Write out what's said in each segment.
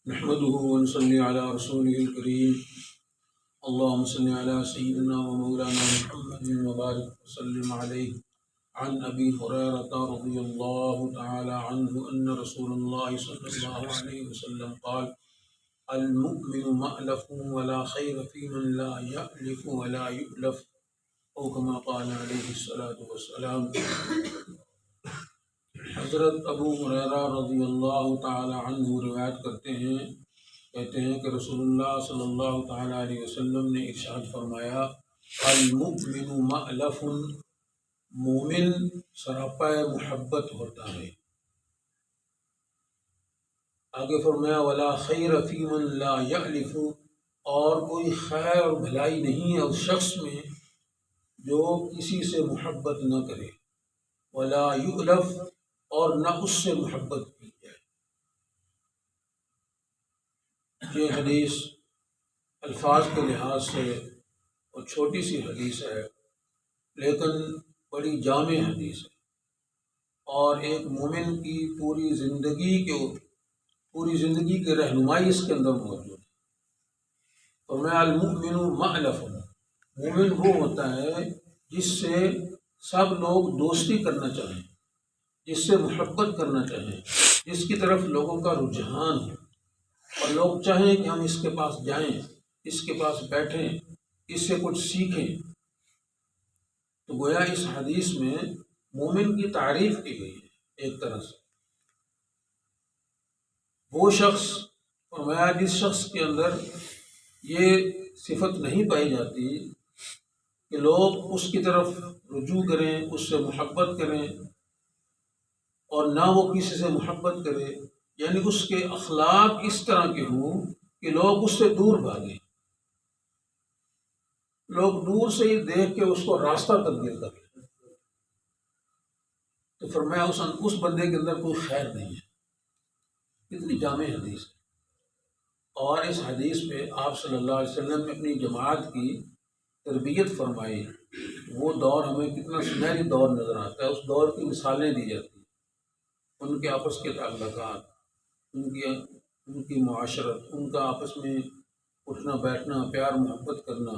نحمده ونصلي على رسوله الكريم اللهم صل على سيدنا ومولانا محمد وبارك وسلم عليه. عن أبي هريرة رضي الله تعالى عنه أن رسول الله صلى الله عليه وسلم قال: المؤمن مألف ولا خير في من لا يألف ولا يؤلف، أو كما قال عليه الصلاة والسلام. حضرت ابو ہریرہ رضی اللہ تعالی عنہ روایت کرتے ہیں، کہتے ہیں کہ رسول اللہ صلی اللہ تعالی علیہ وسلم نے ارشاد فرمایا: المؤمن مألف، مومن سراپا محبت ہوتا ہے۔ آگے فرمایا: ولا خیر فی من لا یألف، اور کوئی خیر اور بھلائی نہیں ہے اس شخص میں جو کسی سے محبت نہ کرے، ولا یؤلف، اور نہ اس سے محبت کی جائے۔ یہ حدیث الفاظ کے لحاظ سے اور چھوٹی سی حدیث ہے، لیکن بڑی جامع حدیث ہے، اور ایک مومن کی پوری زندگی کی رہنمائی اس کے اندر موجود ہے۔ فرمایا: المؤمن مألف، مومن وہ ہوتا ہے جس سے سب لوگ دوستی کرنا چاہیں، جس سے محبت کرنا چاہیں، جس کی طرف لوگوں کا رجحان ہو، اور لوگ چاہیں کہ ہم اس کے پاس جائیں، اس کے پاس بیٹھیں، اس سے کچھ سیکھیں۔ تو گویا اس حدیث میں مومن کی تعریف کی گئی ہے ایک طرح سے۔ وہ شخص فرمایا جس شخص کے اندر یہ صفت نہیں پائی جاتی کہ لوگ اس کی طرف رجوع کریں، اس سے محبت کریں، اور نہ وہ کسی سے محبت کرے، یعنی اس کے اخلاق اس طرح کے ہوں کہ لوگ اس سے دور بھاگیں، لوگ دور سے ہی دیکھ کے اس کو راستہ تبدیل کر لیں۔ تو فرمایا اس بندے کے اندر کوئی خیر نہیں ہے۔ اتنی جامع حدیث ہے، اور اس حدیث پہ آپ صلی اللہ علیہ وسلم نے اپنی جماعت کی تربیت فرمائی۔ وہ دور ہمیں کتنا سنہری دور نظر آتا ہے، اس دور کی مثالیں دی جاتی ہیں، ان کے آپس کے تعلقات، ان کی معاشرت، ان کا آپس میں اٹھنا بیٹھنا، پیار محبت کرنا،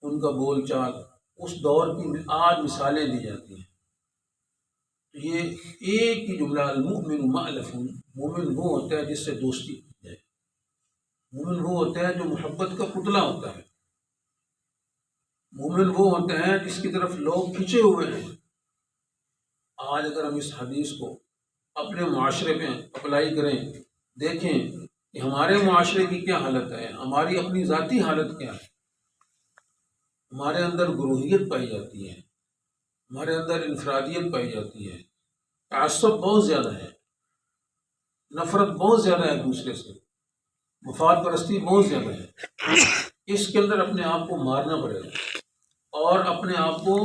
ان کا بول چال، اس دور کی آج مثالیں دی جاتی ہیں۔ یہ ایک ہی جملہ، المؤمن مألف، مومن وہ ہوتا ہے جس سے دوستی کی جائے، مومن وہ ہوتا ہے جو محبت کا پتلا ہوتا ہے، مومن وہ ہوتا ہے جس کی طرف لوگ کھنچے ہوئے ہیں۔ آج اگر ہم اس حدیث کو اپنے معاشرے میں اپلائی کریں، دیکھیں کہ ہمارے معاشرے کی کیا حالت ہے، ہماری اپنی ذاتی حالت کیا ہے۔ ہمارے اندر گروہیت پائی جاتی ہے، ہمارے اندر انفرادیت پائی جاتی ہے، تعصب بہت زیادہ ہے، نفرت بہت زیادہ ہے، دوسرے سے مفاد پرستی بہت زیادہ ہے۔ اس کے اندر اپنے آپ کو مارنا پڑے گا، اور اپنے آپ کو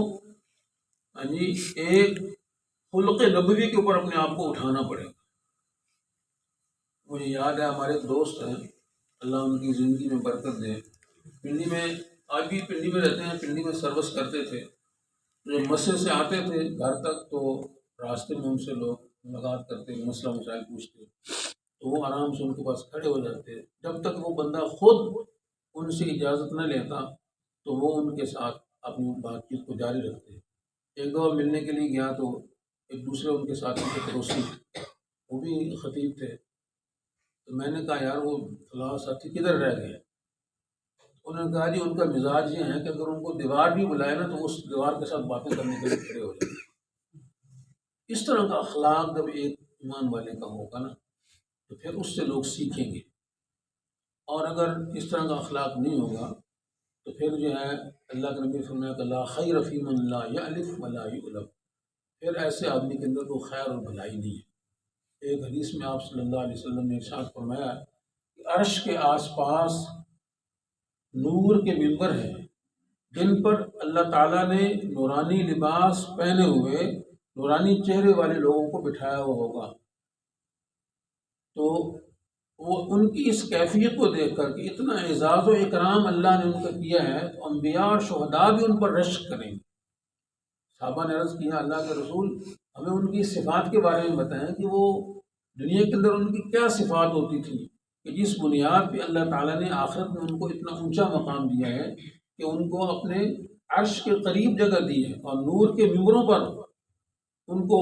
ایک خلق نبوی کے اوپر اپنے آپ کو اٹھانا پڑے گا۔ مجھے یاد ہے ہمارے ایک دوست ہیں، اللہ ان کی زندگی میں برکت دے، پنڈی میں، آج بھی پنڈی میں رہتے ہیں، پنڈی میں سروس کرتے تھے۔ جب مسجد سے آتے تھے گھر تک تو راستے میں ان سے لوگ ملاقات کرتے، مسئلہ مسائل پوچھتے، تو وہ آرام سے ان کے پاس کھڑے ہو جاتے۔ جب تک وہ بندہ خود ان سے اجازت نہ لیتا تو وہ ان کے ساتھ اپنی بات چیت کو جاری رکھتے۔ ایک دو ملنے کے لیے گیا تو ایک دوسرے ان کے ساتھ ان کے پڑوسی، وہ بھی خطیب تھے، تو میں نے کہا: یار وہ فلاں ساتھی کدھر رہ گئے؟ انہوں نے کہا: جی ان کا مزاج یہ ہے کہ اگر ان کو دیوار بھی بلائے نا تو اس دیوار کے ساتھ باتیں کرنے کے لیے کھڑے ہو جائیں۔ اس طرح کا اخلاق جب ایک ایمان والے کا ہوگا نا تو پھر اس سے لوگ سیکھیں گے، اور اگر اس طرح کا اخلاق نہیں ہوگا تو پھر جو ہے اللہ کے نبی فرمایا کہ لا خیر فی من لا یألف ولا یؤلف، پھر ایسے آدمی کے اندر کوئی خیر اور بھلائی نہیں ہے۔ ایک حدیث میں آپ صلی اللہ علیہ وسلم نے ارشاد فرمایا کہ عرش کے آس پاس نور کے ممبر ہیں، جن پر اللہ تعالیٰ نے نورانی لباس پہنے ہوئے نورانی چہرے والے لوگوں کو بٹھایا ہوا ہوگا۔ تو وہ ان کی اس کیفیت کو دیکھ کر کہ اتنا اعزاز و اکرام اللہ نے ان کا کیا ہے، تو انبیاء اور شہداء بھی ان پر رشک کریں گے۔ صحابہ نے عرض کیا: اللہ کے رسول، ہمیں ان کی صفات کے بارے میں بتائیں کہ وہ دنیا کے اندر ان کی کیا صفات ہوتی تھی کہ جس بنیاد پہ اللہ تعالیٰ نے آخرت میں ان کو اتنا اونچا مقام دیا ہے کہ ان کو اپنے عرش کے قریب جگہ دی ہے اور نور کے ممبروں پر ان کو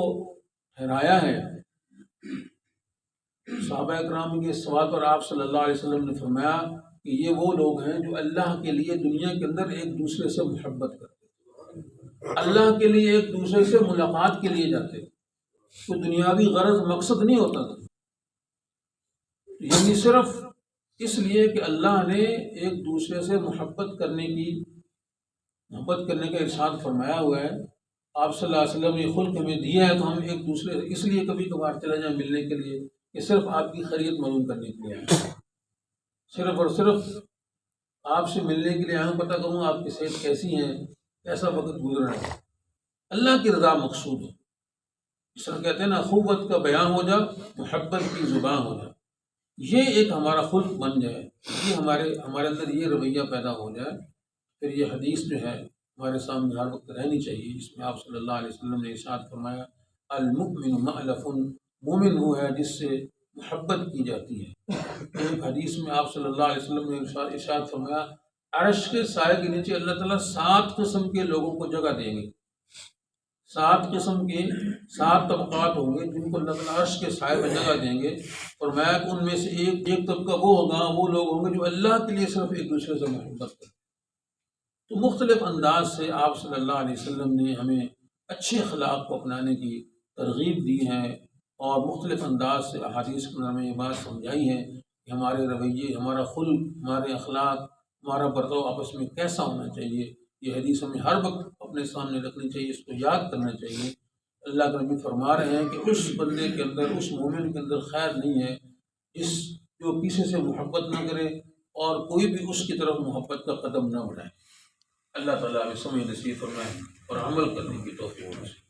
ٹھہرایا ہے۔ صحابہ اکرام کے سوال پر آپ صلی اللہ علیہ وسلم نے فرمایا کہ یہ وہ لوگ ہیں جو اللہ کے لیے دنیا کے اندر ایک دوسرے سے محبت کرتے ہیں، اللہ کے لیے ایک دوسرے سے ملاقات کے لیے جاتے، کوئی دنیاوی غرض مقصد نہیں ہوتا تھا، یعنی صرف اس لیے کہ اللہ نے ایک دوسرے سے محبت کرنے کا ارشاد فرمایا ہوا ہے۔ آپ صلی اللہ علیہ وسلم نے خلق ہمیں دیا ہے تو ہم ایک دوسرے اس لیے کبھی کبھار چلے جائیں ملنے کے لیے کہ صرف آپ کی خیریت معلوم کرنے کے لیے آئے، صرف اور صرف آپ سے ملنے کے لیے آئے ہوں، پتہ کروں آپ کی صحت کیسی ہے، کیسا وقت گزرا ہے، اللہ کی رضا مقصود ہے۔ اس طرح کہتے ہیں نا، اخوت کا بیان ہو جا، محبت کی زبان ہو جا، یہ ایک ہمارا خلق بن جائے، یہ ہمارے اندر یہ رویہ پیدا ہو جائے، پھر یہ حدیث جو ہے ہمارے سامنے ہر وقت رہنی چاہیے، جس میں آپ صلی اللہ علیہ وسلم نے ارشاد فرمایا المؤمن مألف، مومن وہ ہے جس سے محبت کی جاتی ہے۔ ایک حدیث میں آپ صلی اللہ علیہ وسلم نے ارشاد فرمایا عرش کے سائے کے نیچے اللہ تعالیٰ 7 قسم کے لوگوں کو جگہ دیں گے، 7 قسم کے 7 طبقات ہوں گے جن کو اللہ تعالیٰ عرش کے سائے میں جگہ دیں گے، اور میں ان میں سے ایک طبقہ وہ ہوگا، وہ لوگ ہوں گے جو اللہ کے لیے صرف ایک دوسرے سے محبت کریں۔ تو مختلف انداز سے آپ صلی اللہ علیہ وسلم نے ہمیں اچھے اخلاق کو اپنانے کی ترغیب دی ہے، اور مختلف انداز سے احادیث کے اندر ہمیں یہ بات سمجھائی ہے کہ ہمارے رویے، ہمارا خلق، ہمارے اخلاق، ہمارا برتاؤ آپس میں کیسا ہونا چاہیے، یہ حدیث ہمیں ہر وقت اپنے سامنے رکھنی چاہیے، اس کو یاد کرنا چاہیے۔ اللہ کے نبی فرما رہے ہیں کہ اس بندے کے اندر، اس مومن کے اندر خیر نہیں ہے اس جو کسی سے محبت نہ کرے اور کوئی بھی اس کی طرف محبت کا قدم نہ بڑھائے۔ اللہ تعالیٰ ہمیں سمجھ نصیب فرمائے اور عمل کرنے کی توفیق نصیب۔